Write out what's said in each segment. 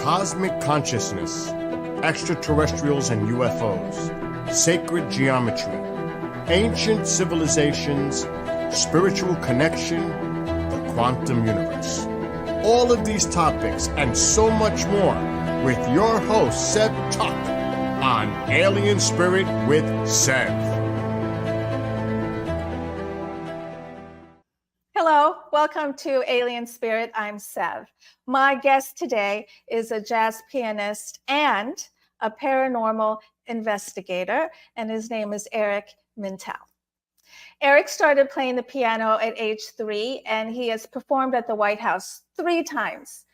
cosmic consciousness, extraterrestrials and UFOs, sacred geometry, ancient civilizations, spiritual connection, the quantum universe. All of these topics and so much more with your host, Sev Tuck, on Alien Spirit with Sev. Hello, welcome to Alien Spirit. I'm Sev. My guest today is a jazz pianist and a paranormal investigator, and his name is Eric Mintel. Eric started playing the piano at age 3, and he has performed at the White House 3 times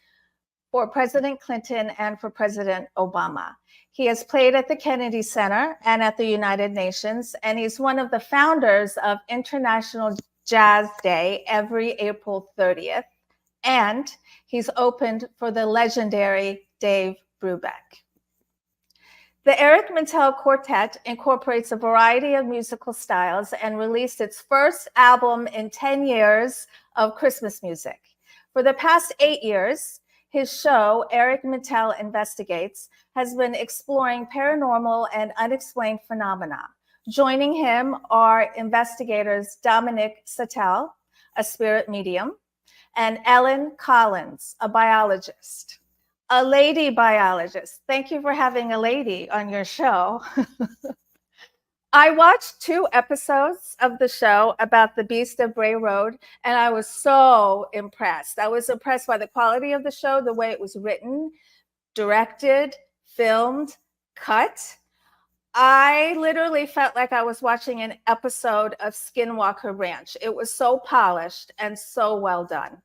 for President Clinton and for President Obama. He has played at the Kennedy Center and at the United Nations, and he's one of the founders of International Jazz Day every April 30th, and he's opened for the legendary Dave Brubeck. The Eric Mintel Quartet incorporates a variety of musical styles and released its first album in 10 years of Christmas music. For the past 8 years, his show, Eric Mintel Investigates, has been exploring paranormal and unexplained phenomena. Joining him are investigators Dominic Sattele, a spirit medium, and Ellen Collins, a biologist, a lady biologist. Thank you for having a lady on your show. I watched 2 episodes of the show about the Beast of Bray Road, and I was so impressed. I was impressed by the quality of the show, the way it was written, directed, filmed, cut. I literally felt like I was watching an episode of Skinwalker Ranch. It was so polished and so well done.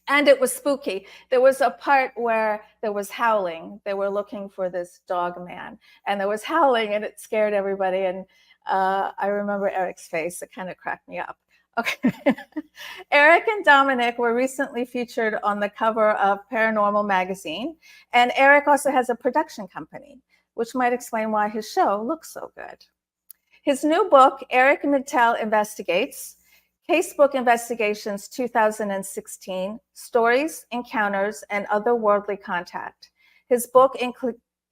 And it was spooky. There was a part where there was howling. They were looking for this Dogman, and there was howling, and it scared everybody. And I remember Eric's face. It kind of cracked me up. Okay. Eric and Dominic were recently featured on the cover of Paranormal magazine, and Eric also has a production company, which might explain why his show looks so good. His new book, Eric Mintel Investigates, Casebook Investigations 2016, Stories, Encounters, and Otherworldly Contact. His book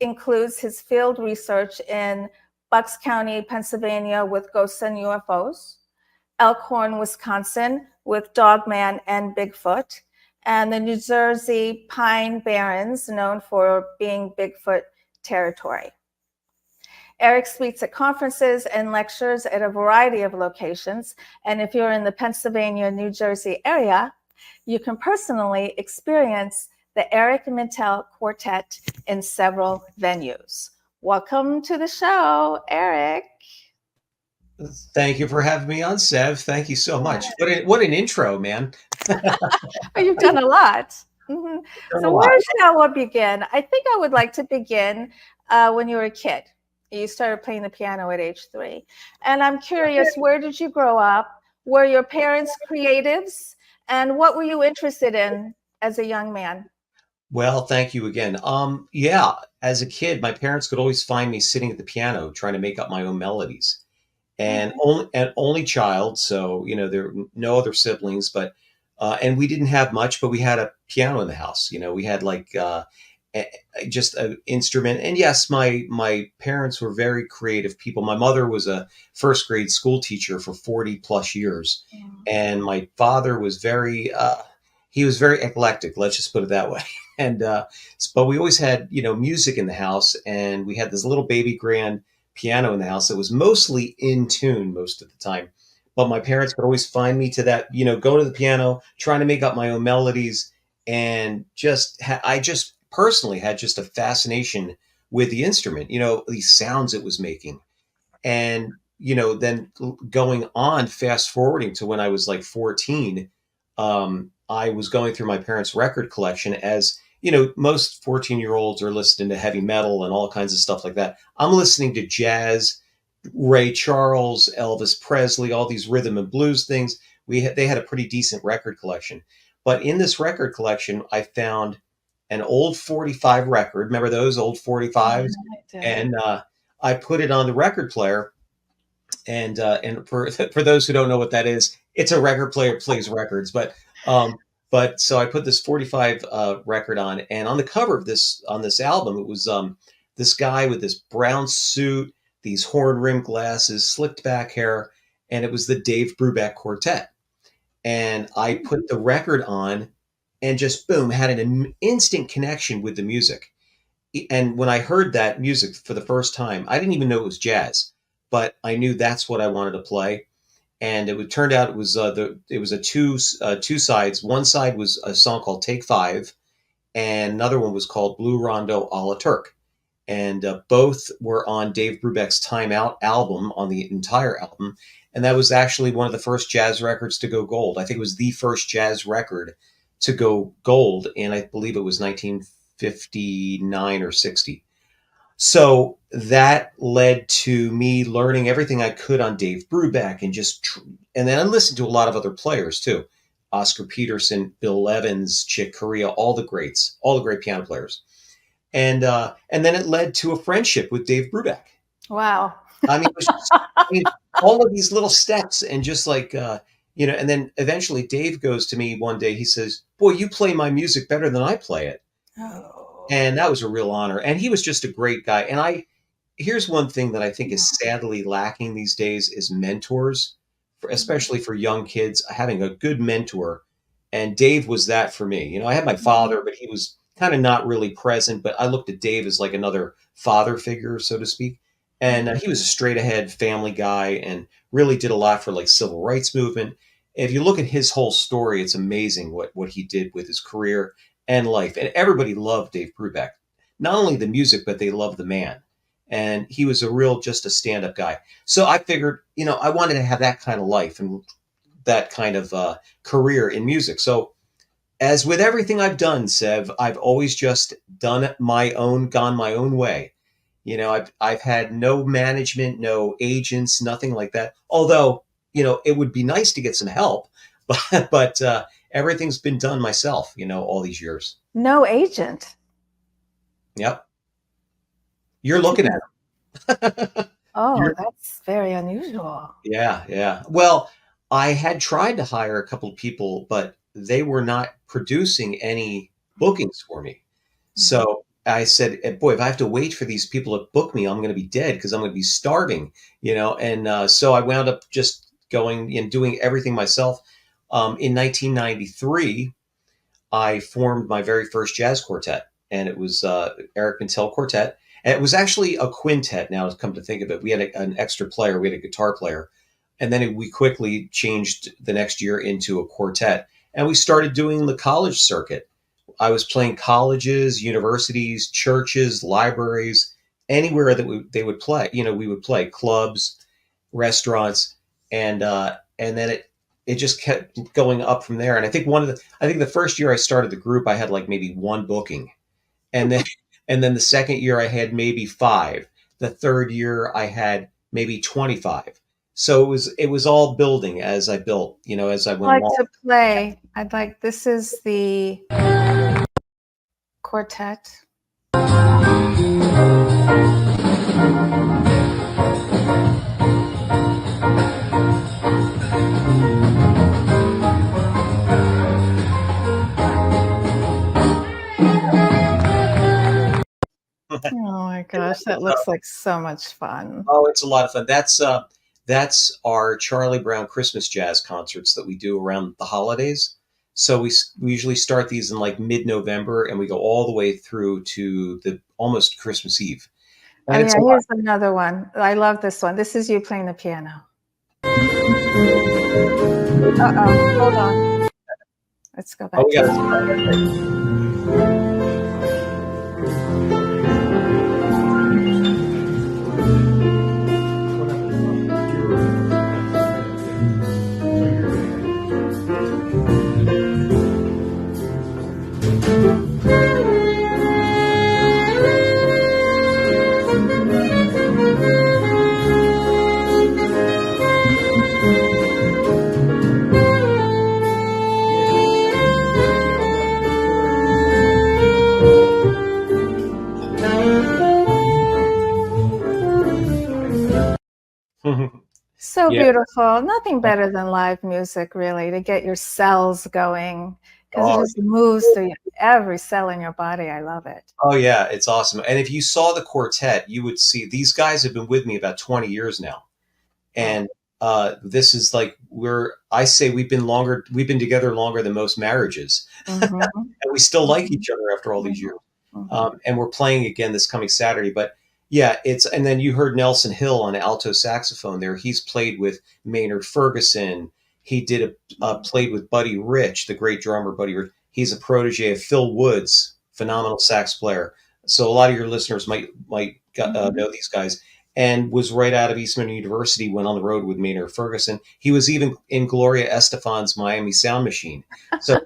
includes his field research in Bucks County, Pennsylvania with ghosts and UFOs, Elkhorn, Wisconsin with Dogman and Bigfoot, and the New Jersey Pine Barrens, known for being Bigfoot territory. Eric speaks at conferences and lectures at a variety of locations. And if you're in the Pennsylvania, New Jersey area, you can personally experience the Eric Mintel Quartet in several venues. Welcome to the show, Eric. Thank you for having me on, Sev. Thank you so much. What an intro, man. You've done a lot. Mm-hmm. So where shall we begin? I think I would like to begin when you were a kid. You started playing the piano at age 3. And I'm curious, where did you grow up? Were your parents creatives? And what were you interested in as a young man? Well, thank you again. Yeah, as a kid, my parents could always find me sitting at the piano trying to make up my own melodies. And only child, so there were no other siblings, but and we didn't have much, but we had a piano in the house. We had like just an instrument. And yes, my parents were very creative people. My mother was a first grade school teacher for 40 plus years. Yeah. And my father was he was very eclectic. Let's just put it that way. And, but we always had, music in the house, and we had this little baby grand piano in the house that was mostly in tune most of the time. But my parents could always find me to that, go to the piano, trying to make up my own melodies. And I just personally had just a fascination with the instrument, these sounds it was making. And, then going on, fast forwarding to when I was like 14, I was going through my parents' record collection. As, most 14-year-olds are listening to heavy metal and all kinds of stuff like that. I'm listening to jazz, Ray Charles, Elvis Presley, all these rhythm and blues things. They had a pretty decent record collection. But in this record collection, I found an old 45 record. Remember those old 45s? And I put it on the record player. And for those who don't know what that is, it's a record player that plays records. But But so I put this 45 record on, and on the cover of this album, it was this guy with this brown suit, these horn rimmed glasses, slicked back hair, and it was the Dave Brubeck Quartet. And I put the record on, and just boom, had an instant connection with the music. And when I heard that music for the first time, I didn't even know it was jazz, but I knew that's what I wanted to play. And it would turned out it was a two sides. One side was a song called Take Five, and another one was called Blue Rondo a la Turk. And both were on Dave Brubeck's Time Out album, on the entire album. And that was actually one of the first jazz records to go gold. I think it was the first jazz record to go gold, and I believe it was 1959 or 60. So that led to me learning everything I could on Dave Brubeck, and then I listened to a lot of other players too. Oscar Peterson, Bill Evans, Chick Corea, all the great piano players. And then it led to a friendship with Dave Brubeck. Wow. I mean, it was just, all of these little steps, and just like, and then eventually Dave goes to me one day, he says, "Boy, you play my music better than I play it." Oh. And that was a real honor. And he was just a great guy. And here's one thing that I think is sadly lacking these days is mentors, especially for young kids, having a good mentor. And Dave was that for me. I had my father, but he was kind of not really present, but I looked at Dave as like another father figure, so to speak. And he was a straight ahead family guy and really did a lot for like civil rights movement. If you look at his whole story, it's amazing what he did with his career and life. And everybody loved Dave Brubeck, not only the music, but they loved the man. And he was just a stand-up guy. So I figured, I wanted to have that kind of life and that kind of career in music. So as with everything I've done, Sev, I've always just gone my own way. I've had no management, no agents, nothing like that. Although, it would be nice to get some help, but everything's been done myself, all these years. No agent. Yep. You're looking at them. Oh, that's very unusual. Yeah. Well, I had tried to hire a couple of people, but they were not producing any bookings for me. So I said, boy, if I have to wait for these people to book me, I'm going to be dead because I'm going to be starving, And so I wound up just going and doing everything myself. In 1993, I formed my very first jazz quartet, and it was Eric Mintel Quartet. And it was actually a quintet, now to come to think of it. We had an extra player. We had a guitar player. And then we quickly changed the next year into a quartet. And we started doing the college circuit. I was playing colleges, universities, churches, libraries, anywhere that they would play. We would play clubs, restaurants, and then it just kept going up from there. And I think the first year I started the group, I had like maybe one booking, and then the second year I had maybe 5. The third year I had maybe 25. So it was all building as I built, as I went along. I'd like to play. This is the quartet. Oh my gosh, that looks like so much fun. Oh, it's a lot of fun. That's our Charlie Brown Christmas jazz concerts that we do around the holidays. So we usually start these in like mid-November, and we go all the way through to the almost Christmas Eve. And here's another one. I love this one. This is you playing the piano. Hold on. Let's go back. Oh, yeah. So beautiful. Nothing better than live music, really, to get your cells going, because it Oh, just moves through every cell in your body. I love it. oh yeah, it's awesome. And if you saw the quartet, you would see these guys have been with me about 20 years now. Oh. And this is like I say we've been together longer than most marriages. Mm-hmm. And we still like Mm-hmm. each other after all these years. Mm-hmm. And we're playing again this coming Saturday. But yeah, and then you heard Nelson Hill on alto saxophone there. He's played with Maynard Ferguson. He played with Buddy Rich, the great drummer Buddy Rich. He's a protege of Phil Woods, phenomenal sax player. So a lot of your listeners might know these guys. And was right out of Eastman University, went on the road with Maynard Ferguson. He was even in Gloria Estefan's Miami Sound Machine. So,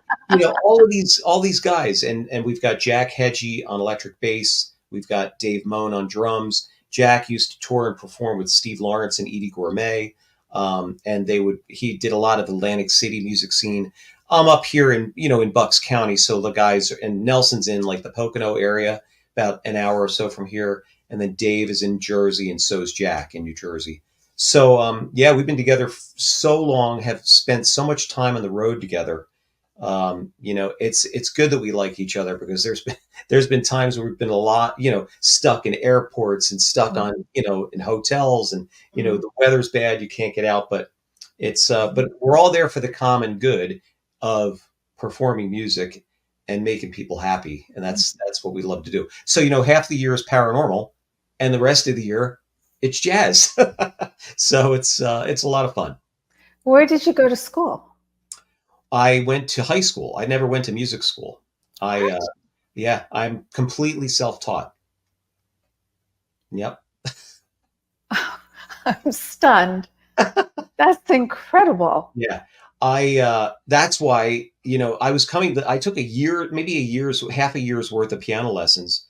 all these guys, and we've got Jack Hedgie on electric bass. We've got Dave Moan on drums. Jack used to tour and perform with Steve Lawrence and Edie Gourmet. And he did a lot of Atlantic City music scene. I'm up here in Bucks County. So the guys, and Nelson's in like the Pocono area, about an hour or so from here. And then Dave is in Jersey, and so is Jack in New Jersey. So, yeah, we've been together so long, have spent so much time on the road together. It's good that we like each other, because there's been times where we've been a lot, stuck in airports and stuck on, in hotels, and, the weather's bad, you can't get out, but but we're all there for the common good of performing music and making people happy. And that's what we love to do. So, half the year is paranormal, and the rest of the year it's jazz. So it's a lot of fun. Where did you go to school? I went to high school. I never went to music school. I'm completely self-taught. Yep. I'm stunned. That's incredible. Yeah. That's why, I took half a year's worth of piano lessons.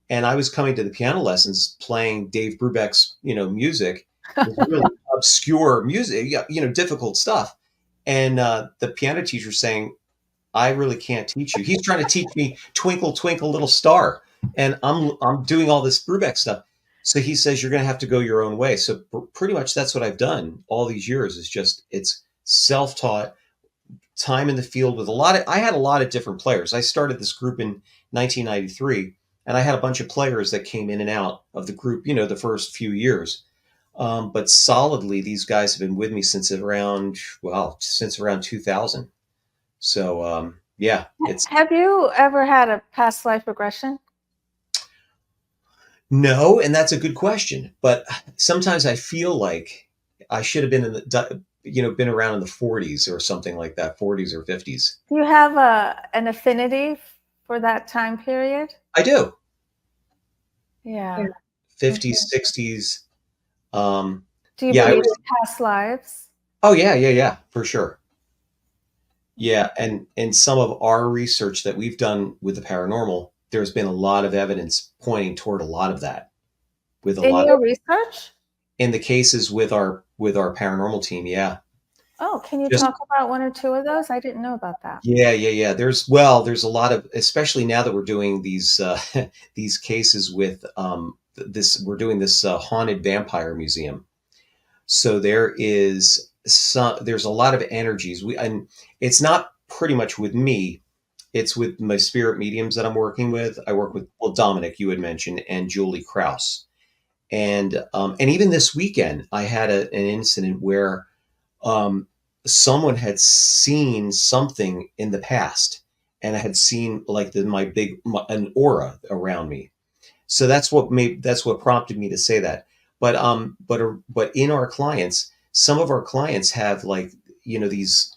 And I was coming to the piano lessons playing Dave Brubeck's, music, really obscure music, difficult stuff. And the piano teacher saying, I really can't teach you. He's trying to teach me Twinkle, Twinkle, Little Star. And I'm doing all this Brubeck stuff. So he says, you're going to have to go your own way. So pretty much that's what I've done all these years, it's self-taught, time in the field with I had a lot of different players. I started this group in 1993. And I had a bunch of players that came in and out of the group, the first few years. But solidly, these guys have been with me since around 2000. So, yeah. Have you ever had a past life regression? No, and that's a good question. But sometimes I feel like I should have been been around in the 40s or something like that, 40s or 50s. Do you have an affinity for that time period? I do. Yeah. 50s, 60s. Do you believe in past lives? Oh, yeah, for sure. Yeah, and in some of our research that we've done with the paranormal, there's been a lot of evidence pointing toward a lot of that. In your research? In the cases with our paranormal team, yeah. Oh, can you talk about one or two of those? I didn't know about that. Yeah. There's a lot of, especially now that we're doing these these cases with we're doing this haunted vampire museum. So there's a lot of energies. And it's not pretty much with me. It's with my spirit mediums that I'm working with. I work with, Dominic, you had mentioned, and Julie Krause. And even this weekend, I had an incident where someone had seen something in the past, and I had seen like an aura around me. So that's what prompted me to say that. But in our clients, some of our clients have like, these,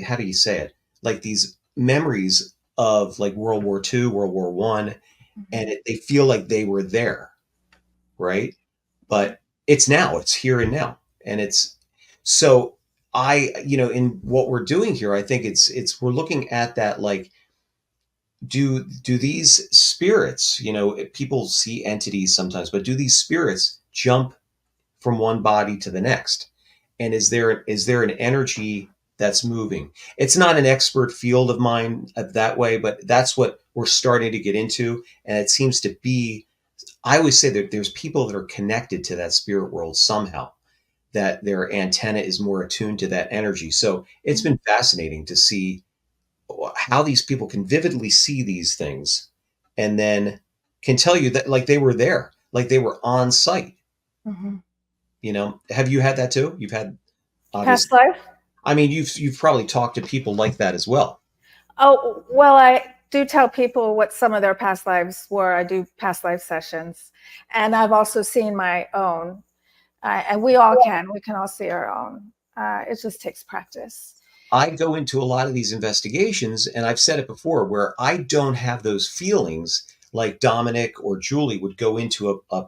how do you say it? Like these memories of like World War II, World War I, and they feel like they were there. Right. But it's here and now. And so in what we're doing here, I think we're looking at that, like, do these spirits, people see entities sometimes, but do these spirits jump from one body to the next? And is there an energy that's moving? It's not an expert field of mine that way, but that's what we're starting to get into. And it seems to be, I always say that there's people that are connected to that spirit world somehow, that their antenna is more attuned to that energy. So it's been fascinating to see how these people can vividly see these things and then can tell you that like they were there, like they were on site. Hmm. Have you had that too? You've had, Past obviously. life? I mean, you've probably talked to people like that as well. Oh, well, I do tell people what some of their past lives were. I do past life sessions, and I've also seen my own. And we can all see our own. It just takes practice. I go into a lot of these investigations, and I've said it before, where I don't have those feelings like Dominic or Julie would go into a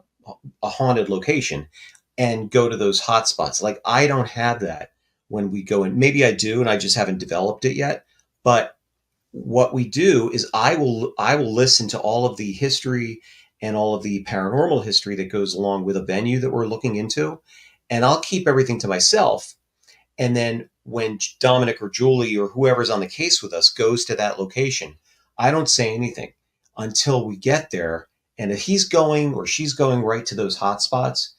haunted location and go to those hot spots. Like I don't have that when we go in. Maybe I do, and I just haven't developed it yet. But what we do is I will listen to all of the history and all of the paranormal history that goes along with a venue that we're looking into, and I'll keep everything to myself. And then when Dominic or Julie or whoever's on the case with us goes to that location, I don't say anything until we get there. And if he's going or she's going right to those hot spots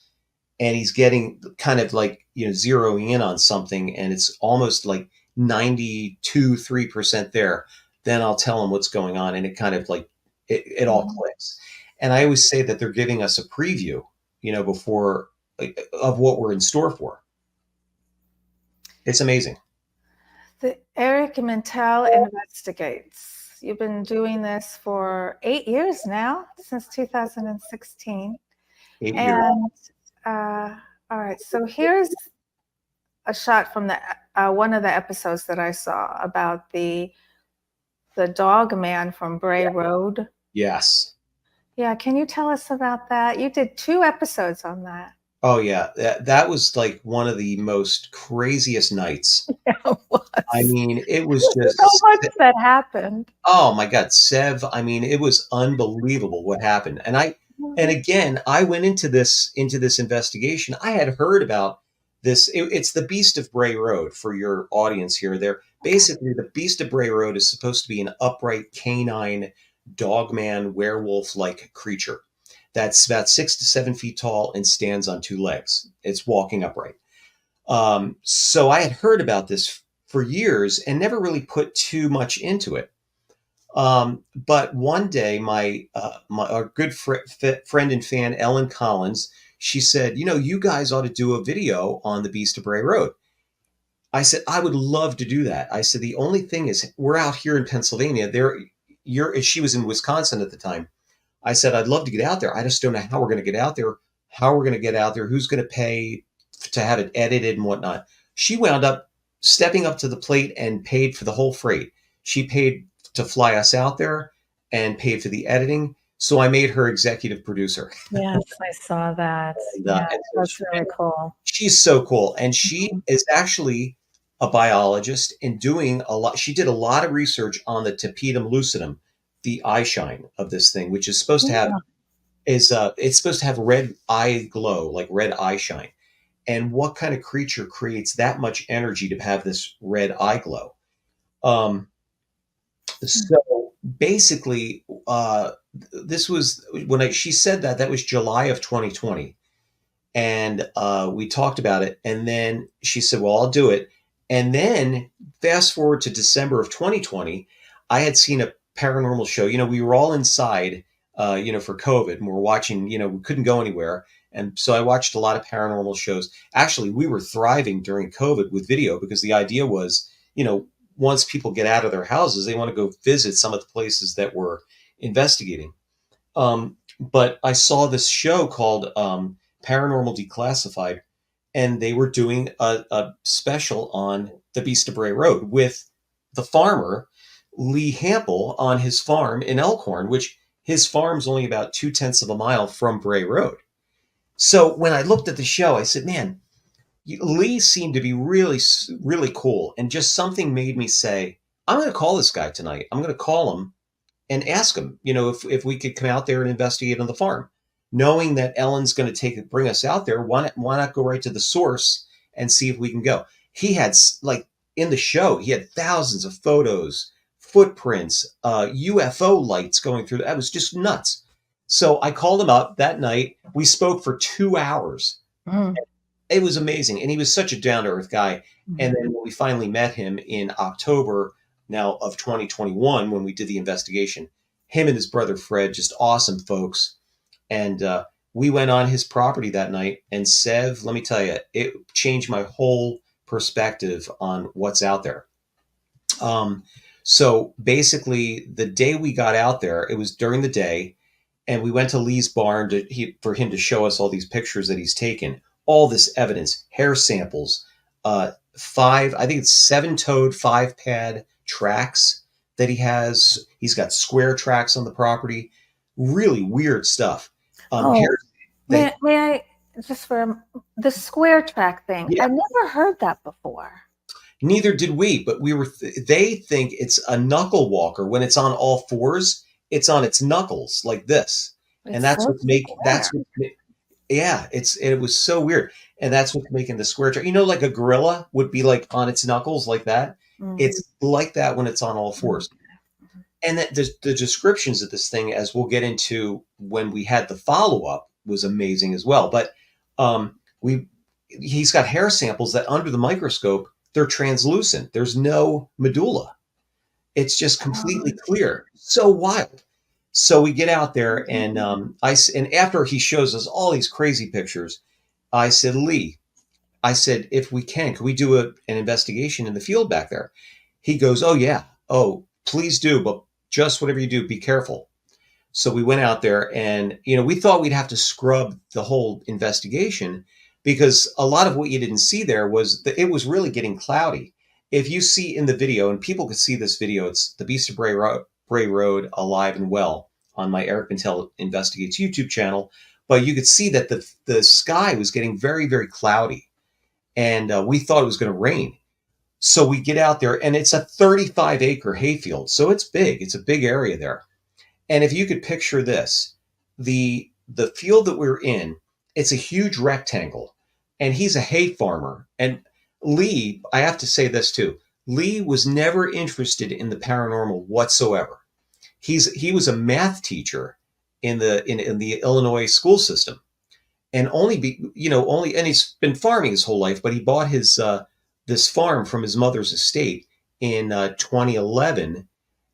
and he's getting kind of like, zeroing in on something and it's almost like 92-3% there, then I'll tell him what's going on. And it kind of like, it all clicks. And I always say that they're giving us a preview, before of what we're in store for. It's amazing. The Eric Mintel Investigates. You've been doing this for 8 years now, since 2016. 8 years. And all right, so here's a shot from the one of the episodes that I saw about the Dogman from Bray Road. Yes. Yeah, can you tell us about that? You did 2 episodes on that. Oh yeah, that was like one of the most craziest nights. Yeah, it was. I mean, it was just so much that happened. Oh my God, Sev. I mean, it was unbelievable what happened. And again, I went into this investigation. I had heard about this. It's the Beast of Bray Road for your audience here. Basically the Beast of Bray Road is supposed to be an upright canine dogman werewolf-like creature that's about 6 to 7 feet tall and stands on 2 legs. It's walking upright. So I had heard about this for years and never really put too much into it. But one day, our good friend and fan, Ellen Collins, she said, you guys ought to do a video on the Beast of Bray Road. I said, I would love to do that. I said, the only thing is we're out here in Pennsylvania. She was in Wisconsin at the time. I said, I'd love to get out there. I just don't know how we're going to get out there, who's going to pay to have it edited and whatnot. She wound up stepping up to the plate and paid for the whole freight. She paid to fly us out there and paid for the editing. So I made her executive producer. Yes, I saw that. That's really cool. She's so cool. And she is actually a biologist and doing a lot. She did a lot of research on the tapetum lucidum, the eye shine of this thing, which is supposed to have it's supposed to have red eye glow, like red eye shine. And what kind of creature creates that much energy to have this red eye glow? So basically, this was when she said that was July of 2020. And we talked about it. And then she said, well, I'll do it. And then fast forward to December of 2020, I had seen a paranormal show. We were all inside, for COVID, and we're watching, we couldn't go anywhere. And so I watched a lot of paranormal shows. Actually, we were thriving during COVID with video because the idea was, once people get out of their houses, they want to go visit some of the places that we're investigating. But I saw this show called Paranormal Declassified, and they were doing a special on the Beast of Bray Road with the farmer, Lee Hample, on his farm in Elkhorn, which his farm's only about 0.2 of a mile from Bray Road. So when I looked at the show, I said, man, Lee seemed to be really, really cool. And just something made me say, I'm going to call this guy tonight. I'm going to call him and ask him, if we could come out there and investigate on the farm. Knowing that Ellen's going to bring us out there, why not go right to the source and see if we can go? He had, like, in the show, he had thousands of photos, footprints, UFO lights going through. That was just nuts. So I called him up that night. We spoke for 2 hours. It was amazing. And he was such a down-to-earth guy. And then when we finally met him in October now of 2021 when we did the investigation. Him and his brother Fred, just awesome folks. And we went on his property that night. And Sev, let me tell you, it changed my whole perspective on what's out there. So basically, the day we got out there, it was during the day, and we went to Lee's barn for him to show us all these pictures that he's taken, all this evidence, hair samples, I think it's 7-toed 5-pad tracks that he has. He's got square tracks on the property, really weird stuff. May I just for the square track thing? Yeah. I never heard that before. Neither did we, but they think it's a knuckle walker. When it's on all fours, it's on its knuckles like this. And that's what it was so weird. And that's what's making the square track. You know, like a gorilla would be like on its knuckles like that. Mm-hmm. It's like that when it's on all fours. Mm-hmm. And the descriptions of this thing, as we'll get into when we had the follow-up, was amazing as well. But he's got hair samples that under the microscope, they're translucent. There's no medulla. It's just completely clear. So wild. So we get out there, and and after he shows us all these crazy pictures, I said, Lee, if we can we do an investigation in the field back there? He goes, oh yeah, please do, but just whatever you do, be careful. So we went out there, and we thought we'd have to scrub the whole investigation, because a lot of what you didn't see there was that it was really getting cloudy. If you see in the video, and people could see this video, it's the Beast of Bray Road, alive and well, on my Eric Mintel Investigates YouTube channel. But you could see that the sky was getting very, very cloudy, and we thought it was going to rain. So we get out there, and it's a 35-acre hayfield, so it's big. It's a big area there. And if you could picture this, the field that we're in, it's a huge rectangle, and he's a hay farmer. And Lee, I have to say this too, Lee was never interested in the paranormal whatsoever. He was a math teacher in the Illinois school system, and and he's been farming his whole life, but he bought his this farm from his mother's estate in 2011,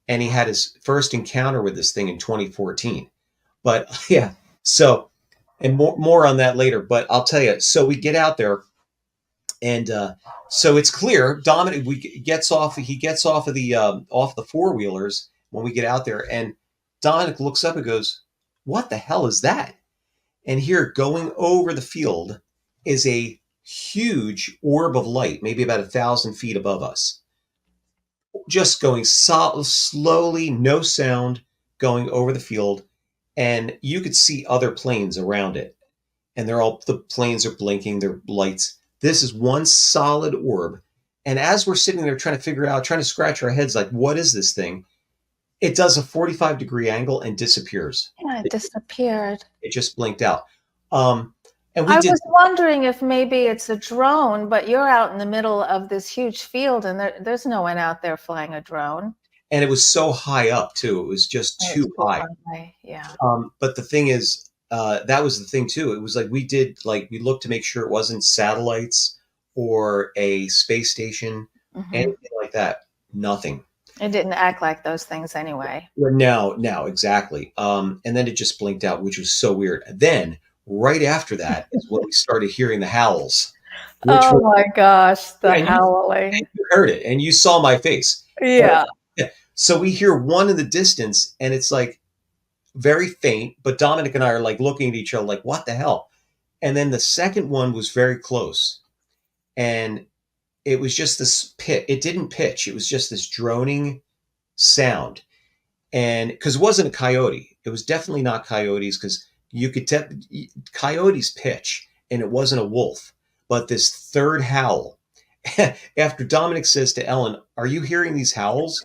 and he had his first encounter with this thing in 2014. But yeah, so, and more on that later, but I'll tell you, so we get out there, and so it's clear. Dominic, he gets off of the four-wheelers when we get out there, and Dominic looks up and goes, what the hell is that? And here, going over the field, is a huge orb of light, maybe about 1,000 feet above us, just going slowly, no sound, going over the field. And you could see other planes around it, and the planes are blinking, their lights. This is one solid orb. And as we're sitting there trying to figure it out, trying to scratch our heads like, what is this thing? It does a 45-degree angle and disappears. Yeah, it disappeared. It just blinked out. And I was wondering if maybe it's a drone, but you're out in the middle of this huge field, and there's no one out there flying a drone. And it was so high up too. It was just too high. Yeah. But the thing is, that was the thing too. It was like we looked to make sure it wasn't satellites or a space station, anything like that. Nothing. It didn't act like those things anyway. No, exactly. And then it just blinked out, which was so weird. And then right after that is when we started hearing the howls. My gosh, the howling. You heard it, and you saw my face. Yeah. So we hear one in the distance, and it's like very faint, but Dominic and I are like looking at each other like, what the hell? And then the second one was very close, and it was just this pitch. It didn't pitch. It was just this droning sound. And because it wasn't a coyote, it was definitely not coyotes, because you could coyotes pitch, and it wasn't a wolf. But this third howl, after Dominic says to Ellen, are you hearing these howls?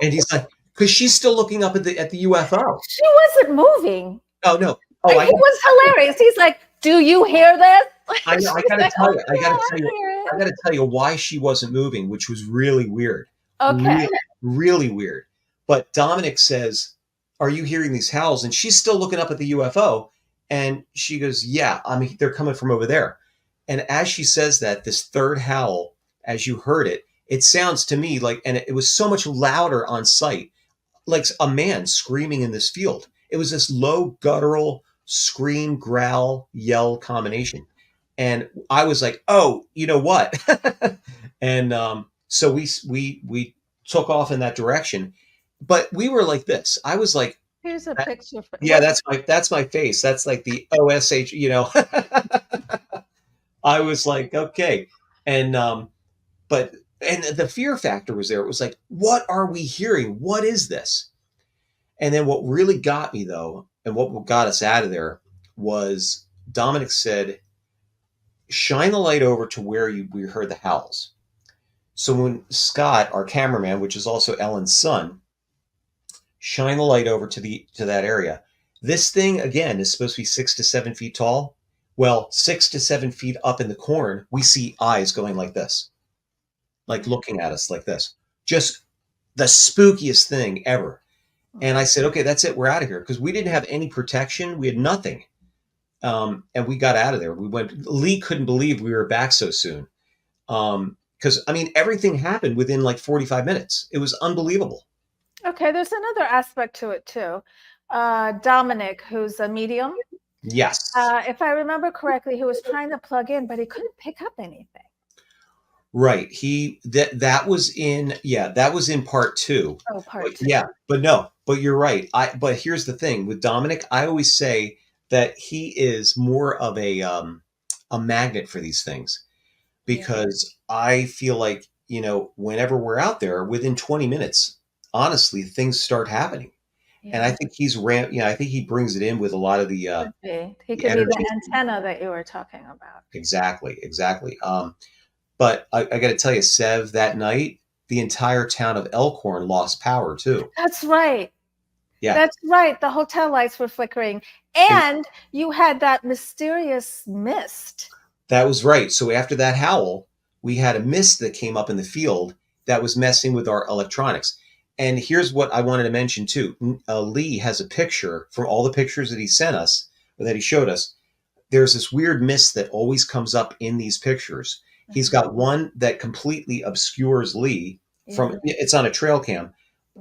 And he's like, because she's still looking up at the UFO. She wasn't moving. Oh, no. He was hilarious. He's like, do you hear this? I know. I gotta tell you why she wasn't moving, which was really weird. Okay. Really, really weird. But Dominic says, are you hearing these howls? And she's still looking up at the UFO. And she goes, yeah, I mean, they're coming from over there. And as she says that, this third howl, as you heard it, it sounds to me like, and it was so much louder on site, like a man screaming in this field. It was this low guttural scream, growl, yell combination. And I was like, oh, you know what? And so we took off in that direction. But we were like this. I was like, Here's a picture for yeah, that's my face. That's like the OSH, you know. I was like, okay. And but and the fear factor was there. It was like, what are we hearing? What is this? And then what really got me though, and what got us out of there was Dominic said, shine the light over to where we heard the howls. So when Scott, our cameraman, which is also Ellen's son, shine the light over to that area. This thing again is supposed to be 6 to 7 feet tall. Well, 6 to 7 feet up in the corn, we see eyes going like this, like looking at us like this. Just the spookiest thing ever. And I said, okay, that's it. We're out of here, because we didn't have any protection. We had nothing. And we got out of there. Lee couldn't believe we were back so soon. Because, I mean, everything happened within like 45 minutes. It was unbelievable. Okay, there's another aspect to it too. Dominic, who's a medium. Yes. If I remember correctly, he was trying to plug in, but he couldn't pick up anything. Right. That was in part 2. Oh, part 2. Yeah, but you're right. But here's the thing with Dominic, I always say that he is more of a magnet for these things, because I feel like, you know, whenever we're out there, within 20 minutes, honestly, things start happening. Yeah. And I think I think he brings it in with a lot of the he could be the antenna that you were talking about. Exactly. But I got to tell you, Sev, that night, the entire town of Elkhorn lost power too. That's right. Yeah. That's right. The hotel lights were flickering, and you had that mysterious mist. That was right. So after that howl, we had a mist that came up in the field that was messing with our electronics. And here's what I wanted to mention too. Lee has a picture from all the pictures that he sent us, or that he showed us. There's this weird mist that always comes up in these pictures. He's got one that completely obscures Lee it's on a trail cam.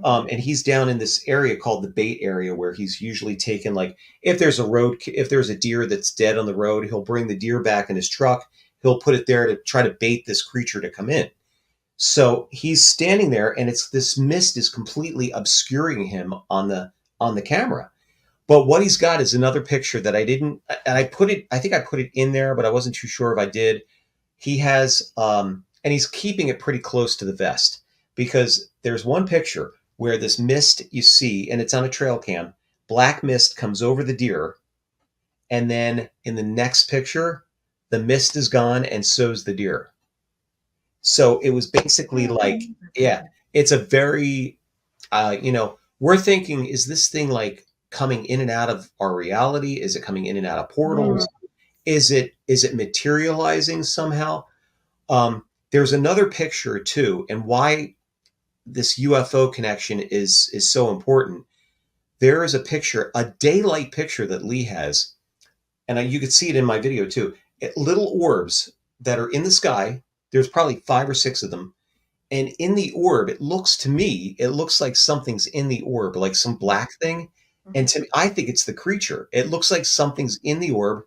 And he's down in this area called the bait area, where he's usually taken, like, if there's a deer that's dead on the road, he'll bring the deer back in his truck. He'll put it there to try to bait this creature to come in. So he's standing there, and this mist is completely obscuring him on the camera. But what he's got is another picture that I think I put it in there, but I wasn't too sure if I did. He has, and he's keeping it pretty close to the vest, because there's one picture where this mist you see, and it's on a trail cam, black mist comes over the deer. And then in the next picture, the mist is gone, and so's the deer. So it was basically like, yeah, it's a very, we're thinking, is this thing like coming in and out of our reality? Is it coming in and out of portals? Is it materializing somehow? There's another picture too, and why this UFO connection is so important. There is a picture, a daylight picture that Lee has, and you could see it in my video too. Little orbs that are in the sky. There's probably 5 or 6 of them. And in the orb, it looks like something's in the orb, like some black thing. And to me, I think it's the creature. It looks like something's in the orb,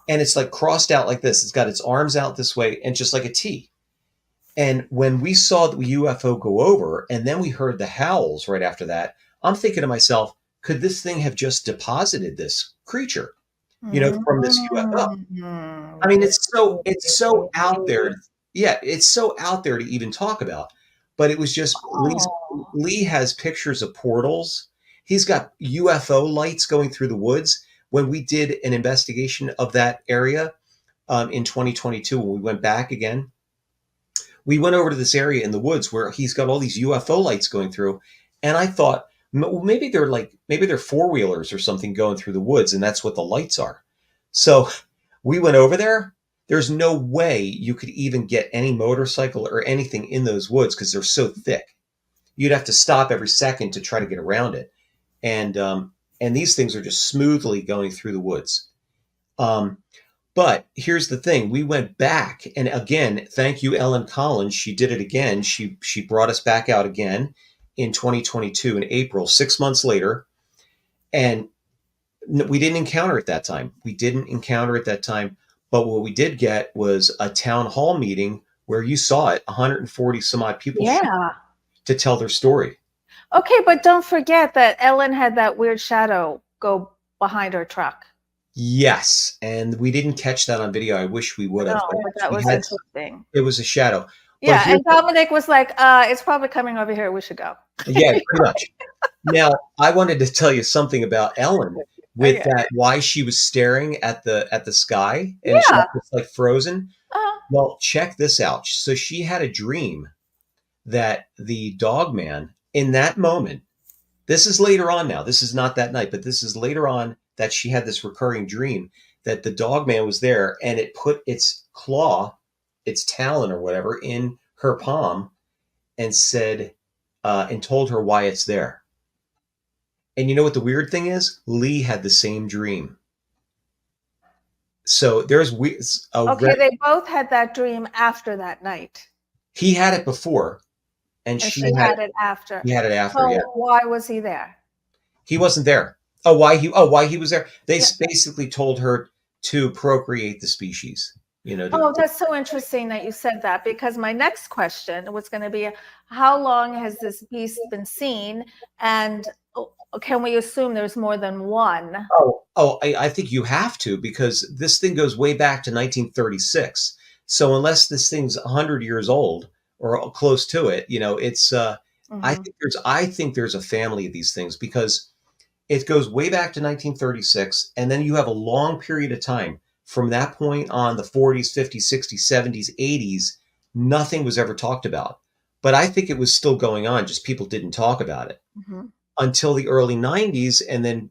and it's like crossed out like this. It's got its arms out this way, and just like a T. And when we saw the UFO go over, and then we heard the howls right after that, I'm thinking to myself, could this thing have just deposited this creature, from this UFO? I mean, it's so out there. Yeah, it's so out there to even talk about. But it was just, Lee has pictures of portals. He's got UFO lights going through the woods. When we did an investigation of that area in 2022, when we went back again, we went over to this area in the woods where he's got all these UFO lights going through. And I thought, maybe they're four-wheelers or something going through the woods, and that's what the lights are. So we went over there. There's no way you could even get any motorcycle or anything in those woods, because they're so thick. You'd have to stop every second to try to get around it. And these things are just smoothly going through the woods. But here's the thing. We went back, and again, thank you, Ellen Collins. She did it again. She brought us back out again in 2022 in April, 6 months later. And we didn't encounter it that time. But what we did get was a town hall meeting where you saw it, 140 some odd people to tell their story. Okay, but don't forget that Ellen had that weird shadow go behind her truck. Yes, and we didn't catch that on video. I wish we would have. No, but that was interesting. It was a shadow. Yeah, and Dominic was like, it's probably coming over here. We should go. Yeah, pretty much. Now, I wanted to tell you something about Ellen with that, why she was staring at the sky and she was just like frozen. Well, check this out. So she had a dream that the Dogman in that moment, this is later on now, this is not that night, but this is later on that she had this recurring dream that the Dogman was there and it put its claw, its talon or whatever in her palm and said, and told her why it's there. And you know what the weird thing is? Lee had the same dream. So there's they both had that dream after that night. He had it before, and she had it after. He had it after. So why was he there? He wasn't there. Why he was there? They basically told her to procreate the species. You know. That's so interesting that you said that, because my next question was going to be, how long has this beast been seen, and can we assume there's more than one? I think you have to, because this thing goes way back to 1936. So unless this thing's 100 years old or close to it, you know, it's. I think there's a family of these things, because it goes way back to 1936, and then you have a long period of time from that point on, the 40s, 50s, 60s, 70s, 80s. Nothing was ever talked about, but I think it was still going on. Just people didn't talk about it. Until the early 90s. And then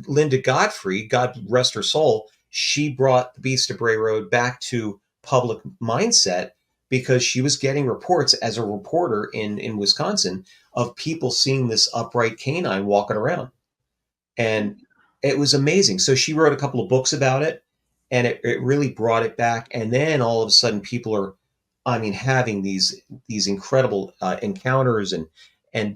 Linda Godfrey, God rest her soul, she brought the Beast of Bray Road back to public mindset, because she was getting reports as a reporter in Wisconsin of people seeing this upright canine walking around. And it was amazing. So she wrote a couple of books about it, and it really brought it back. And then all of a sudden people are, having these incredible encounters, and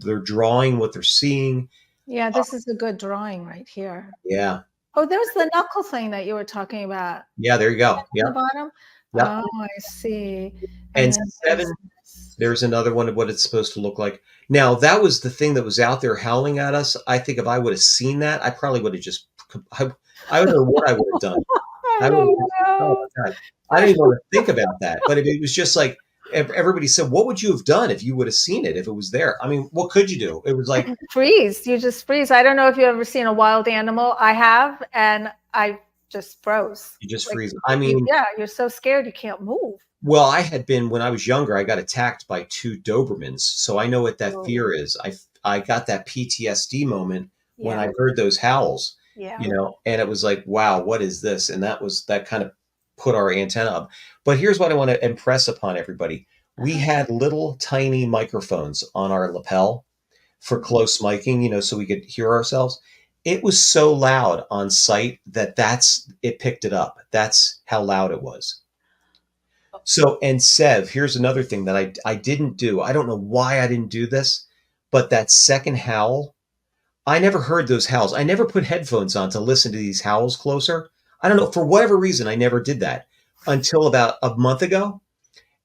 they're drawing what they're seeing. Yeah, this is a good drawing right here. Yeah. Oh, there's the knuckle thing that you were talking about. Yeah, there you go. Yeah. The bottom? Yeah. Oh, I see. And 7, there's another one of what it's supposed to look like. Now, that was the thing that was out there howling at us. I think if I would have seen that, I probably would have just, I don't know what I would have done. I don't even want to think about that. But if it was just like, everybody said, what would you have done if you would have seen it, if it was there? What could you do? It was like freeze. You just freeze. I don't know if you've ever seen a wild animal. I have, and I just froze. You just like, freeze. You're so scared you can't move. Well, I had been, when I was younger, I got attacked by 2 Dobermans, so I know what that fear is. I got that PTSD moment when I heard those howls. You know, and it was like, wow, what is this? And that kind of put our antenna up. But here's what I want to impress upon everybody. We had little tiny microphones on our lapel for close miking, you know, so we could hear ourselves. It was so loud on site that it picked it up. That's how loud it was. So, and Sev, here's another thing that I didn't do. I don't know why I didn't do this, but that second howl, I never heard those howls. I never put headphones on to listen to these howls closer. I don't know, for whatever reason, I never did that until about a month ago.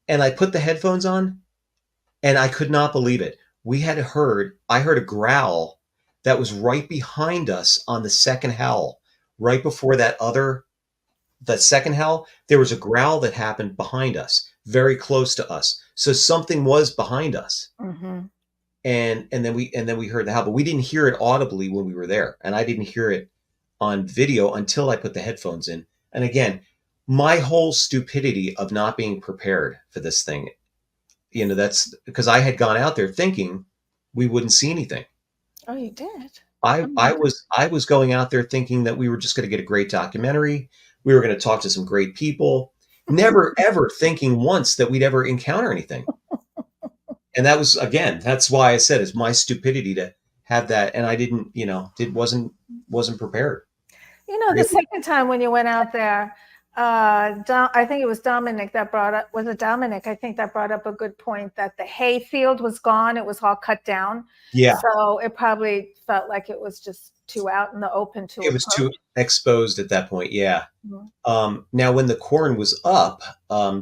And I put the headphones on, and I could not believe it. I heard a growl that was right behind us on the second howl. Right before that second howl, there was a growl that happened behind us, very close to us. So something was behind us. And then we heard the howl, but we didn't hear it audibly when we were there. And I didn't hear it on video until I put the headphones in. And again, my whole stupidity of not being prepared for this thing, you know, that's because I had gone out there thinking we wouldn't see anything. Oh, you did? I was going out there thinking that we were just going to get a great documentary. We were going to talk to some great people, never ever thinking once that we'd ever encounter anything. And that was, again, that's why I said it's my stupidity to have that. And I didn't, you know, wasn't prepared. You know, the second time when you went out there, I think it was Dominic that brought up, was it Dominic? I think that brought up a good point that the hay field was gone. It was all cut down. Yeah, So it probably felt like it was just too out in the open to it was too approach. exposed at that point. Yeah. Mhm. Now, when the corn was up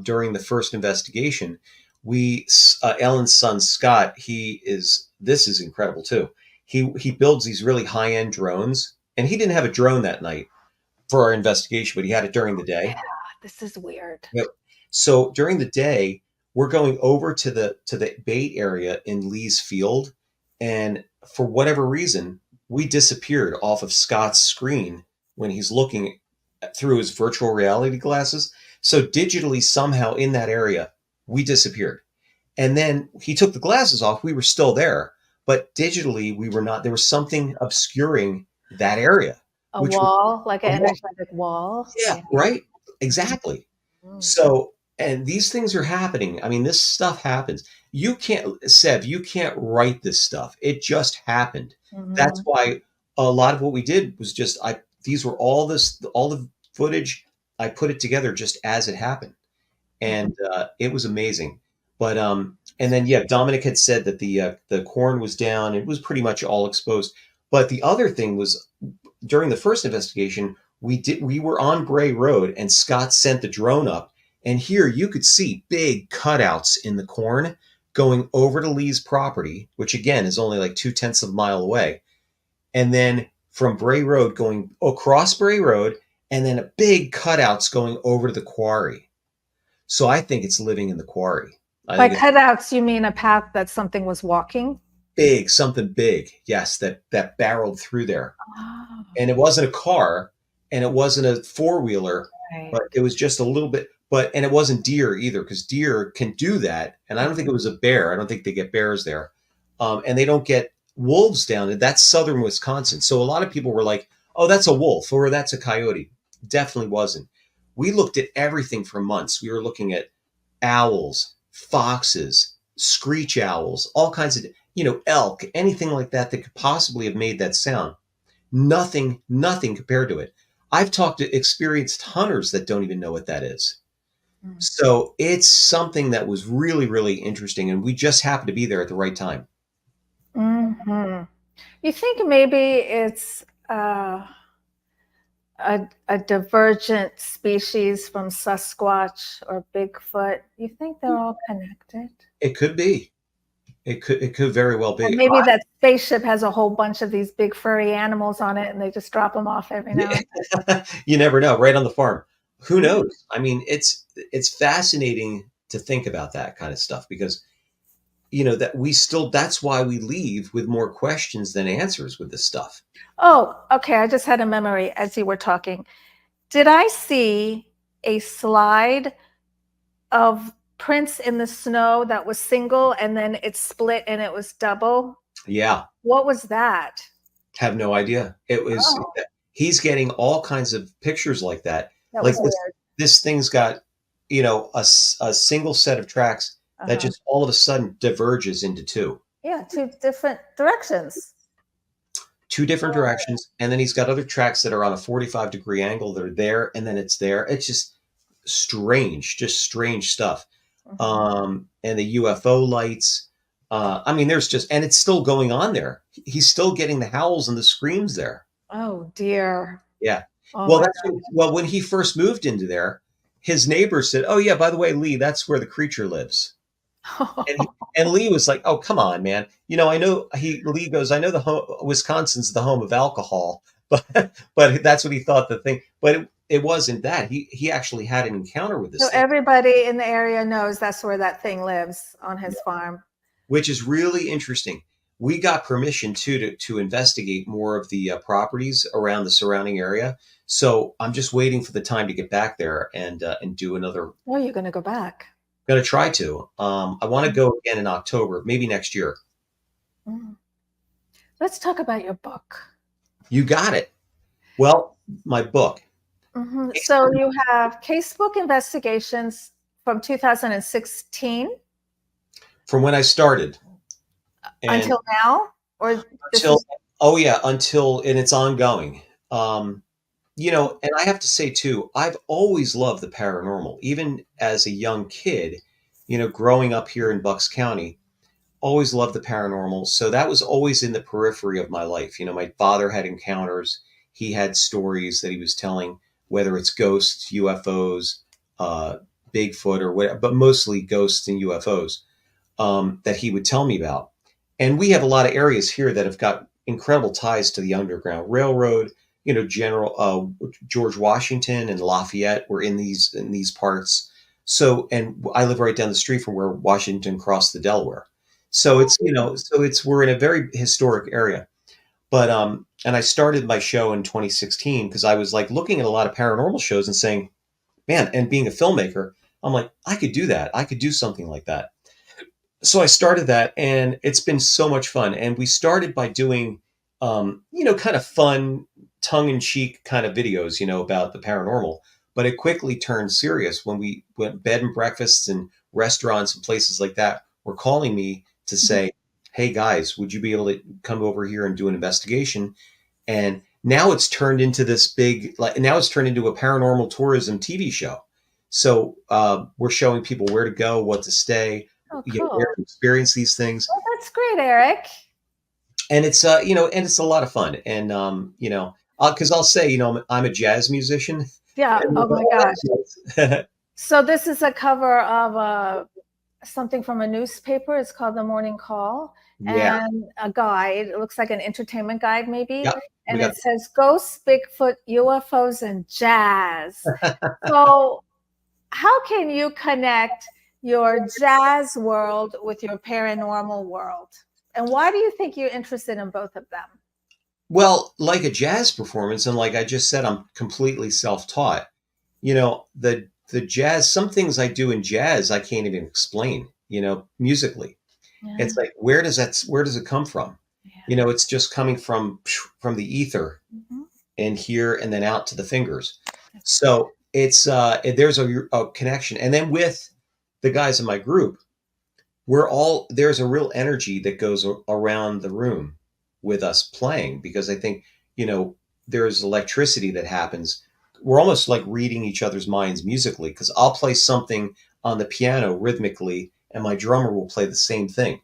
during the first investigation, Ellen's son Scott, this is incredible too. He builds these really high end drones, and he didn't have a drone that night for our investigation, but he had it during the day. Yeah, this is weird. Yep. So during the day, we're going over to the bait area in Lee's field, and for whatever reason, we disappeared off of Scott's screen when he's looking through his virtual reality glasses. So digitally, somehow in that area, we disappeared. And then he took the glasses off. We were still there, but digitally, we were not. There was something obscuring that area, A which was wall, like a an wall. energetic wall. Yeah, right. Exactly. Mm. So, and these things are happening. I mean, this stuff happens. You can't, Sev, you can't write this stuff. It just happened. That's Mhm. why a lot of what we did was just, these were all the footage. I put it together just as it happened. And it was amazing. But, and then, yeah, Dominic had said that the corn was down. It was pretty much all exposed. But the other thing was during the first investigation, we were on Bray Road and Scott sent the drone up, and here you could see big cutouts in the corn going over to Lee's property, which again is only like 2/10 of a mile away, and then from Bray Road going across Bray Road, and then a big cutouts going over to the quarry. So I think it's living in the quarry. I By think it's cutouts, you mean a path that something was walking? big, something big. Yes, that barreled through there. Oh, And it wasn't a car and it wasn't a four-wheeler, right. but it was just a little bit, and it wasn't deer either, because deer can do that. And I don't think it was a bear. I don't think they get bears there. And they don't get wolves down there. That's southern Wisconsin. So a lot of people were like, oh, that's a wolf or that's a coyote. Definitely wasn't. We looked at everything for months. We were looking at owls, foxes, screech owls, all kinds of, elk, anything like that that could possibly have made that sound. Nothing compared to it. I've talked to experienced hunters that don't even know what that is. Mm. So it's something that was really, really interesting. And we just happened to be there at the right time. Mhm. You think maybe it's a divergent species from Sasquatch or Bigfoot? You think they're all connected? It could be. It could very well And be. maybe that spaceship has a whole bunch of these big furry animals on it and they just drop them off every now and You never know, right on the farm. Who then. knows? I mean, it's fascinating to think about that kind of stuff because that's why we leave with more questions than answers with this stuff. Oh, okay. I just had a memory as you were talking. Did I see a slide of prints in the snow that was single and then it split and it was double? Yeah. What was that? Have no idea. Oh, He's getting all kinds of pictures like that. that Like was weird. this thing's got, a single set of tracks that Uh-huh. just all of a sudden diverges into Yeah, two different directions. two different directions. And then he's got other tracks that are on a 45-degree angle that are there. And then it's there. It's just strange stuff. Mhm. And the UFO lights. I mean, and it's still going on there. He's still getting the howls and the screams there. Oh dear. Yeah. Oh Well, my when he first moved into there, his neighbor said, "Oh yeah, by the way, Lee, that's where the creature lives." God. And Lee was like, "Oh, come on, man. I know." Lee goes, "I know Wisconsin's the home of alcohol, but that's what he thought the thing. But it wasn't that. He actually had an encounter with So this thing, everybody in the area knows that's where that thing lives on his farm. which is really interesting. We got permission to investigate more of the properties around the surrounding area. So I'm just waiting for the time to get back there and do another. Oh, you're going to go back. Going to try to. I want to go again in October, maybe next year. Mm. Let's talk about your book. You got it. Well, my book. So you have Casebook Investigations from 2016 From when I started and until now, or this until is oh yeah, until and it's ongoing. And I have to say too, I've always loved the paranormal, even as a young kid, growing up here in Bucks County, always loved the paranormal. So that was always in the periphery of my life. My father had encounters. He had stories that he was telling, whether it's ghosts, UFOs, uh, Bigfoot, or whatever, but mostly ghosts and UFOs, that he would tell me about. And we have a lot of areas here that have got incredible ties to the Underground Railroad. General George Washington and Lafayette were in these parts. So, and I live right down the street from where Washington crossed the Delaware. So we're in a very historic area. But and I started my show in 2016 because I was like looking at a lot of paranormal shows and saying, man, and being a filmmaker, I'm like, I could do that. I could do something like that. So I started that, and it's been so much fun. And we started by doing, kind of fun, tongue-in-cheek kind of videos, about the paranormal. But it quickly turned serious when we went bed and breakfasts and restaurants and places like that were calling me to say, "Hey guys, would you be able to come over here and do an investigation?" And now it's turned into this big, like now it's turned into a paranormal tourism TV show. So we're showing people where to go, what to stay, Oh, where cool. to experience these things, Well, that's great, Eric. and it's and it's a lot of fun. And because I'll say, I'm a jazz musician. Yeah. And Oh my gosh. that's- So this is a cover of something from a newspaper. It's called The Morning Call, yeah, and a guide. It looks like an entertainment guide, maybe. yeah, we And got it says Ghosts, Bigfoot, UFOs, and Jazz. So how can you connect your jazz world with your paranormal world? And why do you think you're interested in both of them? well, like a jazz performance, and like I just said, I'm completely self-taught. The jazz, some things I do in jazz I can't even explain, musically. Yeah. It's like, where does it come from? Yeah. It's just coming from the ether Mhm. and here and then out to the fingers. So it's there's a connection. And then with the guys in my group, there's a real energy that goes around the room with us playing, because I think, there's electricity that happens. We're almost like reading each other's minds musically, because I'll play something on the piano rhythmically and my drummer will play the same thing.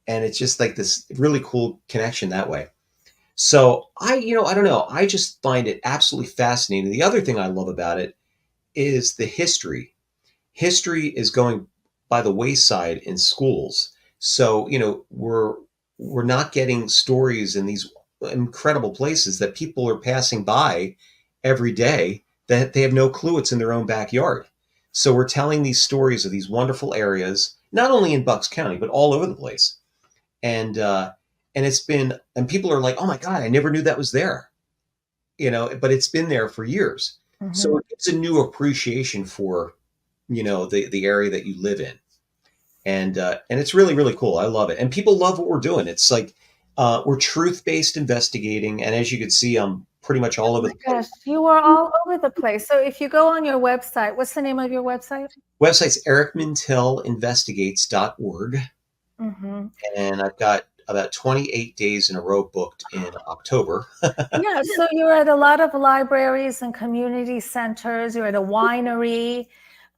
And it's just like this really cool connection that way. So I don't know. I just find it absolutely fascinating. The other thing I love about it is the history. History is going by the wayside in schools. So, we're not getting stories in these incredible places that people are passing by every day that they have no clue it's in their own backyard. So we're telling these stories of these wonderful areas, not only in Bucks County, but all over the place. And and people are like, "Oh my God, I never knew that was there." But it's been there for years. Mhm. So it gives a new appreciation for, the area that you live in. And it's really, really cool. I love it. And people love what we're doing. It's like, we're truth-based investigating. And as you can see, I'm pretty much all Oh over my the gosh, place. you are all over the place. So if you go on your website, what's the name of your website? Website's ericmintelinvestigates.org. Hmm. And I've got about 28 days in a row booked in October. Yeah, so you're at a lot of libraries and community centers. You're at a winery.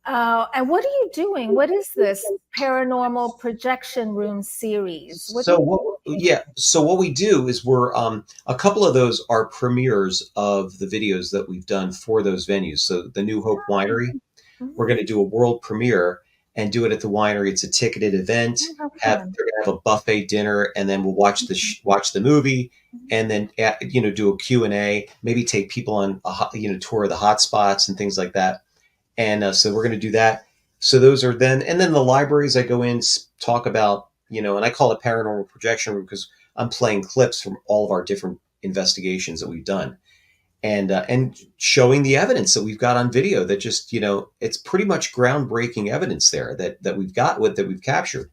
And what are you doing? What is this paranormal projection room series? What do So you what? Yeah. So what we do is we're a couple of those are premieres of the videos that we've done for those venues. So the New Hope Winery, Mhm. we're going to do a world premiere and do it at the winery. It's a ticketed event. Oh, how fun. They're going to have a buffet dinner, and then we'll watch watch the movie, and then do a Q&A. Maybe take people on a tour of the hot spots and things like that. And so we're going to do that. So those are then, and then the libraries I go in, talk about, and I call it paranormal projection room because I'm playing clips from all of our different investigations that we've done, and showing the evidence that we've got on video that just, it's pretty much groundbreaking evidence there that we've got that we've captured.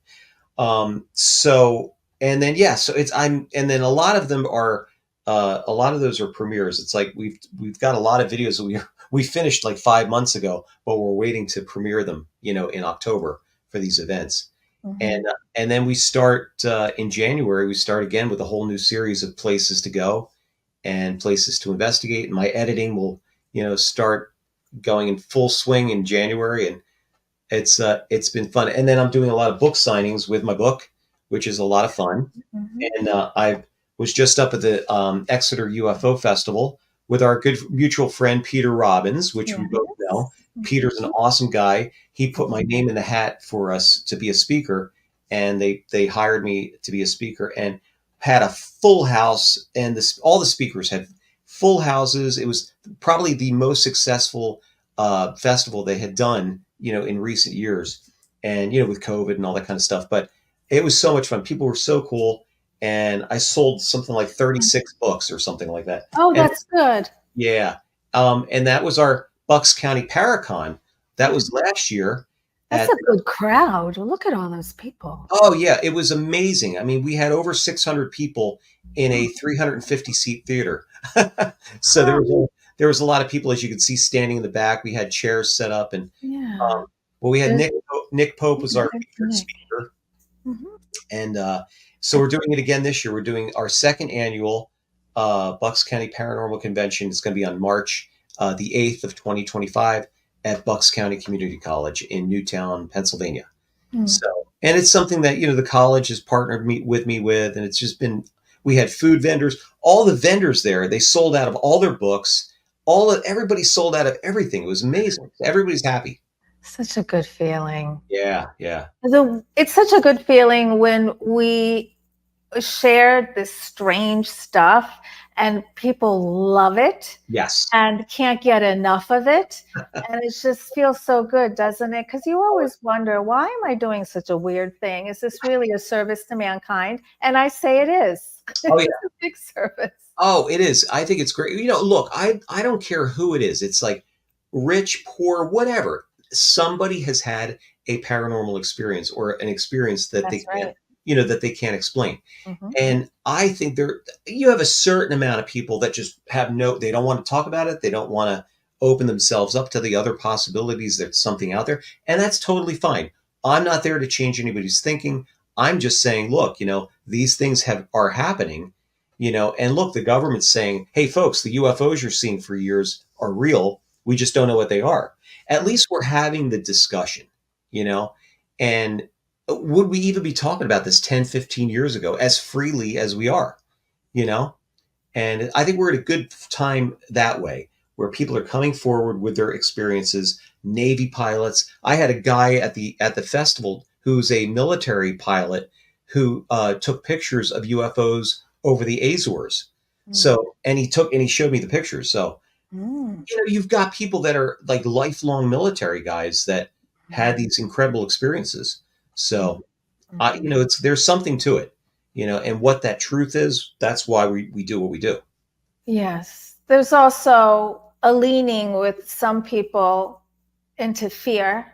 So, and then, yeah, so and then a lot of them are, a lot of those are premieres. It's like we've got a lot of videos that we finished like 5 months ago, but we're waiting to premiere them, in October for these events. Mhm. And then we start in January. We start again with a whole new series of places to go, and places to investigate. And my editing will, start going in full swing in January, and it's been fun. And then I'm doing a lot of book signings with my book, which is a lot of fun. Mhm. And I was just up at the Exeter UFO Festival with our good mutual friend Peter Robbins, which we both know. Peter's an awesome guy. He put my name in the hat for us to be a speaker, and they hired me to be a speaker, and had a full house. And all the speakers had full houses. It was probably the most successful festival they had done, in recent years, and with COVID and all that kind of stuff. But it was so much fun. People were so cool, and I sold something like 36 books or something like that. Oh, And that's good. yeah. And that was our Bucks County Paracon. That was last year. That's a good crowd. Look at all those people. Oh, yeah. It was amazing. I mean, we had over 600 people in a 350 seat theater. So there was a lot of people, as you could see, standing in the back. We had chairs set up, and Yeah. we had There's- Nick Pope was our There's featured Nick. speaker. Mhm. And so we're doing it again this year. We're doing our second annual Bucks County Paranormal Convention. It's going to be on March the 8th of 2025 at Bucks County Community College in Newtown, Pennsylvania. Mm. So, and it's something that, the college has partnered with me with, and it's just been, we had food vendors, all the vendors there, they sold out of all their books, everybody sold out of everything. It was amazing. Everybody's happy. Such a good feeling. Yeah. It's such a good feeling when we share this strange stuff and people love it Yes. and can't get enough of it. And it just feels so good, doesn't it? Because you always wonder, why am I doing such a weird thing? Is this really a service to mankind? And I say it is. Oh, yeah. It's a big service. Oh, it is. I think it's great. Look, I don't care who it is. It's like rich, poor, whatever. Somebody has had a paranormal experience, or an experience that That's right. that they can't explain. Mhm. And I think you have a certain amount of people that just they don't want to talk about it. They don't want to open themselves up to the other possibilities. There's something out there, and that's totally fine. I'm not there to change anybody's thinking. I'm just saying, look, these things are happening, and look, the government's saying, hey, folks, the UFOs you're seeing for years are real. We just don't know what they are. At least we're having the discussion, and would we even be talking about this 10, 15 years ago as freely as we are, And I think we're at a good time that way, where people are coming forward with their experiences. Navy pilots. I had a guy at the festival who's a military pilot who took pictures of UFOs over the Azores. So, and he showed me the pictures. So, you've got people that are like lifelong military guys that had these incredible experiences. So, there's something to it, and what that truth is, that's why we do what we do. Yes. There's also a leaning with some people into fear.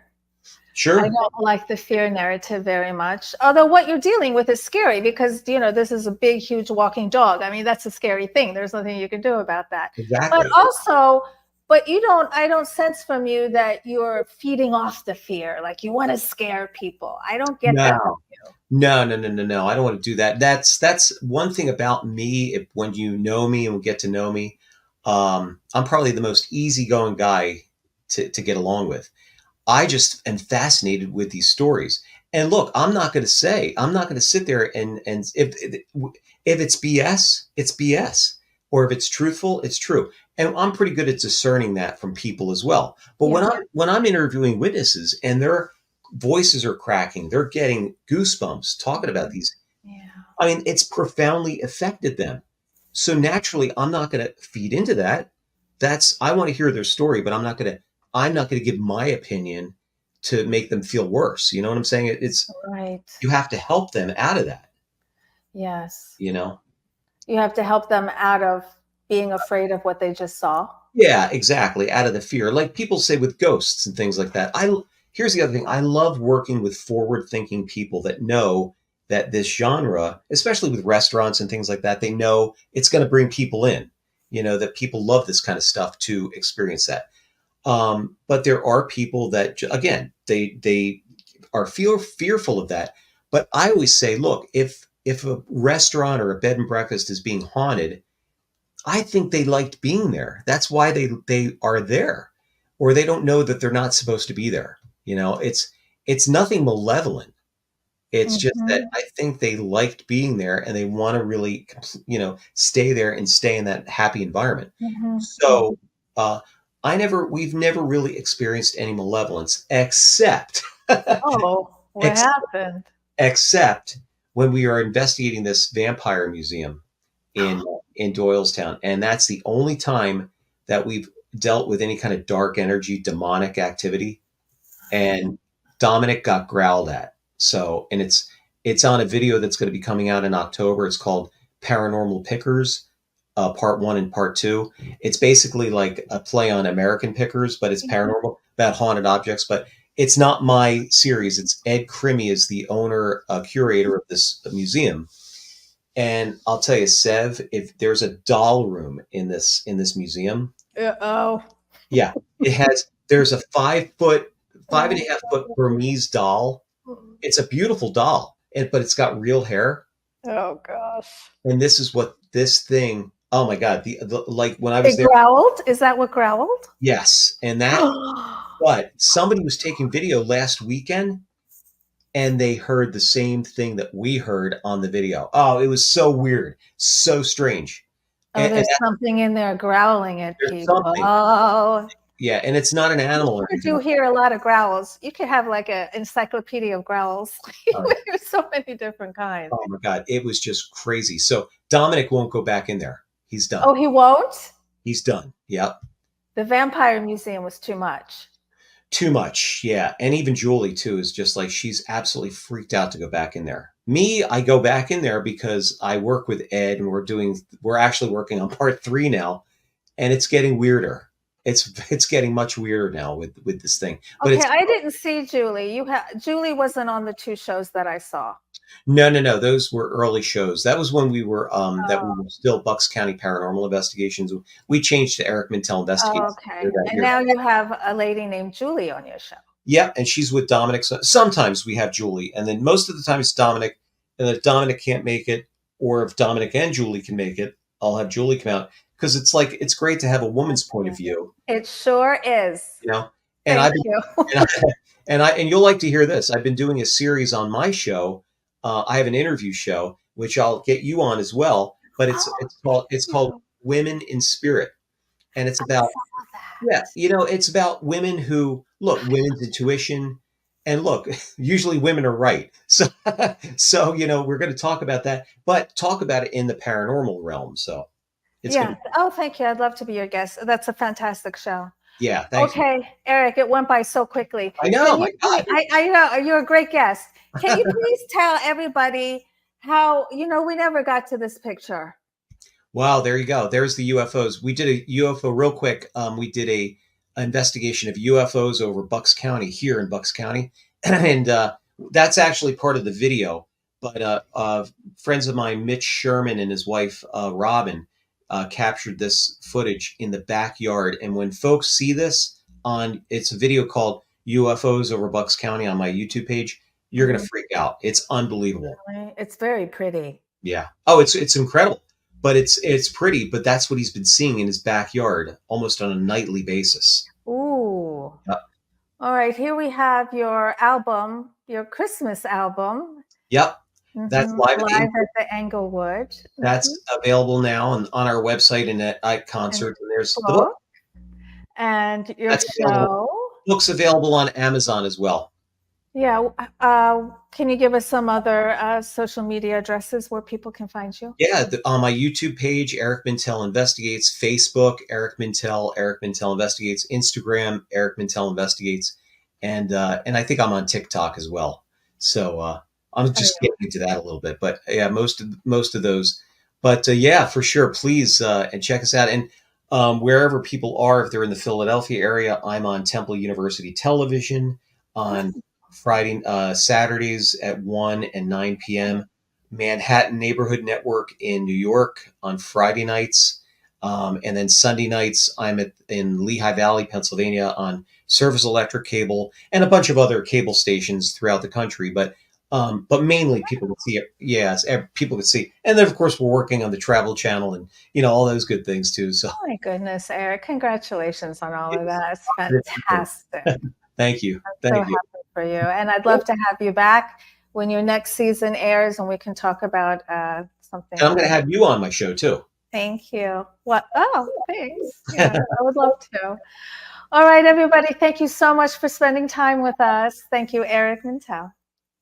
Sure. I don't like the fear narrative very much. Although what you're dealing with is scary, because, this is a big, huge walking dog. I mean, that's a scary thing. There's nothing you can do about that. Exactly. But also, I don't sense from you that you're feeding off the fear. Like you want to scare people. I don't get that from you. No. I don't want to do that. That's one thing about me. When you know me and get to know me, I'm probably the most easygoing guy to get along with. I just am fascinated with these stories. And look, I'm not going to sit there and if it's BS, it's BS. Or if it's truthful, it's true. And I'm pretty good at discerning that from people as well. But when I'm interviewing witnesses and their voices are cracking, they're getting goosebumps talking about these. Yeah. I mean, it's profoundly affected them. So naturally, I'm not going to feed into that. I want to hear their story, but I'm not going to give my opinion to make them feel worse. You know what I'm saying? It's right. You have to help them out of that. Yes. You have to help them out of being afraid of what they just saw. Yeah, exactly. Out of the fear. Like people say with ghosts and things like that. Here's the other thing. I love working with forward-thinking people that know that this genre, especially with restaurants and things like that, they know it's going to bring people in, that people love this kind of stuff to experience that. But there are people that, again, they are fearful of that. But I always say, look, if a restaurant or a bed and breakfast is being haunted, I think they liked being there. That's why they are there, or they don't know that they're not supposed to be there. It's nothing malevolent. It's just that Mhm. I think they liked being there and they want to really, stay there and stay in that happy environment. Mhm. Mhm. So, uh, we've never really experienced any malevolence except, Oh, what ex- happened? except when we are investigating this vampire museum in Doylestown, and that's the only time that we've dealt with any kind of dark energy, demonic activity. And Dominic got growled at. So, and it's on a video that's going to be coming out in October. It's called Paranormal Pickers, Part One and Part Two. It's basically like a play on American Pickers, but it's paranormal about haunted objects. But it's not my series. It's Ed Crimmy is the owner, curator of this museum. And I'll tell you, Sev, if there's a doll room in this museum, Uh-oh. yeah, there's a 5 foot, 5.5 foot Burmese doll. It's a beautiful doll, but it's got real hair. Oh gosh. And this is what this thing. Oh my God! Like when I was It there, growled? Is that what growled? yes, and that. But somebody was taking video last weekend, and they heard the same thing that we heard on the video. Oh, it was so weird, so strange, Oh, and there's something in there growling at there's people. something. Oh, Yeah, and it's not an animal or you anything. do hear a lot of growls. You could have like an encyclopedia of growls. Oh, There's so many different kinds. oh my God, it was just crazy. So Dominic won't go back in there. He's done. Oh, he won't? He's done. Yep. The Vampire Museum was too much. Too much. Yeah. And even Julie too is just like she's absolutely freaked out to go back in there. Me, I go back in there because I work with Ed and we're actually working on part 3 now, and it's getting weirder. It's getting much weirder now with this thing. But Okay, it's I didn't see Julie. Julie wasn't on the 2 shows that I saw. no. Those were early shows. That was when we were Oh, still Bucks County Paranormal Investigations. We changed to Eric Mintel Investigates okay. that And year. now you have a lady named Julie on your show. Yeah, and she's with Dominic. Sometimes we have Julie, and then most of the time it's Dominic. And if Dominic can't make it, or if Dominic and Julie can make it, I'll have Julie come out because it's great to have a woman's point of view, It sure is. you know. And Thank I've been, you. and you'll like to hear this. I've been doing a series on my show. I have an interview show which I'll get you on as well. But it's called Women in Spirit, and it's about yeah, it's about women who look, women's intuition, and look, usually women are right. So, we're going to talk about that, but talk about it in the paranormal realm. So, it's going Yeah. to, Oh, thank you. I'd love to be your guest. That's a fantastic show. yeah, thank you. Okay, Eric, it went by so quickly. I know, Can my you God. I know you're a great guest. Can you please tell everybody how, we never got to this picture? Wow, there you go. There's the UFOs. We did a UFO real quick. We did a investigation of UFOs over Bucks County here in Bucks County, and that's actually part of the video. But friends of mine, Mitch Sherman and his wife Robin, captured this footage in the backyard. And when folks see this it's a video called UFOs over Bucks County on my YouTube page, you're going to freak out. It's unbelievable. It's very pretty. Yeah. Oh, it's incredible. But it's pretty, but that's what he's been seeing in his backyard almost on a nightly basis. Ooh. Yep. All right, here we have your album, your Christmas album. Yep. That's live at the Englewood. That's available now on our website and at concerts. And there's the book. And your That's show. available. Book's available on Amazon as well. Yeah. Can you give us some other social media addresses where people can find you? Yeah, on my YouTube page, Eric Mintel Investigates, Facebook, Eric Mintel Investigates, Instagram, Eric Mintel Investigates, and I think I'm on TikTok as well. So I'm just getting into that a little bit, but yeah, most of those. But yeah, for sure, please and check us out. And wherever people are, if they're in the Philadelphia area, I'm on Temple University Television on Saturdays at 1 and 9 p.m. Manhattan Neighborhood Network in New York on Friday nights. And then Sunday nights, I'm in Lehigh Valley, Pennsylvania on Service Electric Cable and a bunch of other cable stations throughout the country. But But mainly people would see it. Yes, people could see. And then, of course, we're working on the Travel Channel and, all those good things too. So Oh my goodness, Eric, congratulations on all of it's, that. It's fantastic. thank you. I'm so Thank you. happy for you. And I'd love to have you back when your next season airs and we can talk about something. And I'm going to have you on my show too. Thank you. What? Oh, thanks. Yeah, I would love to. All right, everybody. Thank you so much for spending time with us. Thank you, Eric Mintel.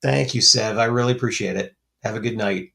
Thank you, Sev. I really appreciate it. Have a good night.